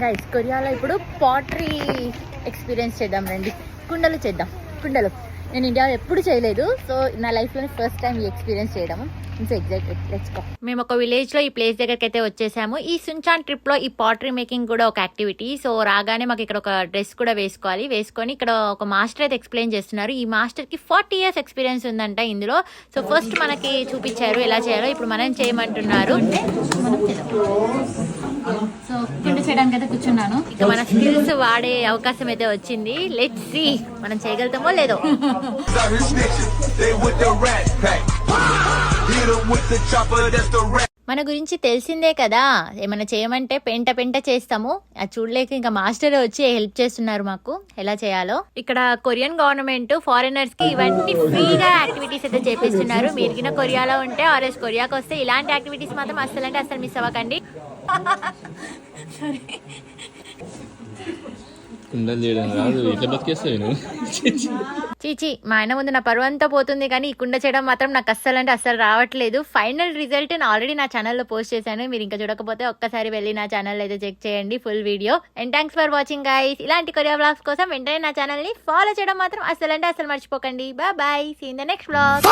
Guys కొరియాలో ఇప్పుడు pottery experience చేద్దాం రండి. కుండలు చేద్దాం. కుండలు నేను ఇండియాలో ఎప్పుడు చేయలేదు, సో నా లైఫ్లోనే ఫస్ట్ టైం ఈ ఎక్స్పీరియన్స్ చేయడము. So excited, let's go. మేము ఒక విలేజ్ లో ఈ ప్లేస్ దగ్గరికి అయితే వచ్చేసాము. ఈ సున్చాన్ ట్రిప్ లో ఈ పాటరీ మేకింగ్ కూడా ఒక యాక్టివిటీ. సో రాగానే మాకు ఇక్కడ ఒక డ్రెస్ కూడా వేసుకోవాలి. వేసుకొని ఇక్కడ ఒక మాస్టర్ అయితే ఎక్స్ప్లెయిన్ చేస్తున్నారు. ఈ మాస్టర్ కి 40 years ఎక్స్పీరియన్స్ ఉందంట ఇందులో. సో ఫస్ట్ మనకి చూపించారు ఎలా చేయాలో, ఇప్పుడు మనం చేయమంటున్నారు. సో కుండ చేయడానికి అయితే కూర్చున్నాను. ఇక మన స్కిల్స్ వాడే అవకాశం అయితే వచ్చింది. లెట్స్ సీ మనం చేయగలుగుతామో లేదో. మన గురించి తెలిసిందే కదా, ఏమైనా చేయమంటే పెంట పెంట చేస్తాము. అది చూడలేక ఇంకా మాస్టర్ వచ్చి హెల్ప్ చేస్తున్నారు మాకు ఎలా చేయాలో. ఇక్కడ కొరియన్ గవర్నమెంట్ ఫారినర్స్ కి ఇవన్నీ ఫ్రీగా యాక్టివిటీస్ అయితే చేపిస్తున్నారు. మీరు కింద కొరియాలో ఉంటే ఆర్ఎస్ కొరియాకి వస్తే ఇలాంటి యాక్టివిటీస్ మాత్రం అస్సలు మిస్ అవ్వకండి. చీచి మా ఆయన ముందు నా పరువు అంతా పోతుంది, కానీ ఈ కుండ చేయడం మాత్రం నాకు అస్సలు రావట్లేదు. ఫైనల్ రిజల్ట్ ఆల్రెడీ నా ఛానల్లో పోస్ట్ చేశాను. మీరు ఇంకా చూడకపోతే ఒక్కసారి వెళ్ళి నా ఛానల్ అయితే చెక్ చేయండి full video. And thanks for watching guys. ఇలాంటి కొరియా వ్లాగ్స్ కోసం వెంటనే నా ఛానల్ ని ఫాలో చేయడం మాత్రం అస్సలు మర్చిపోకండి. Bye bye, see in the next vlog.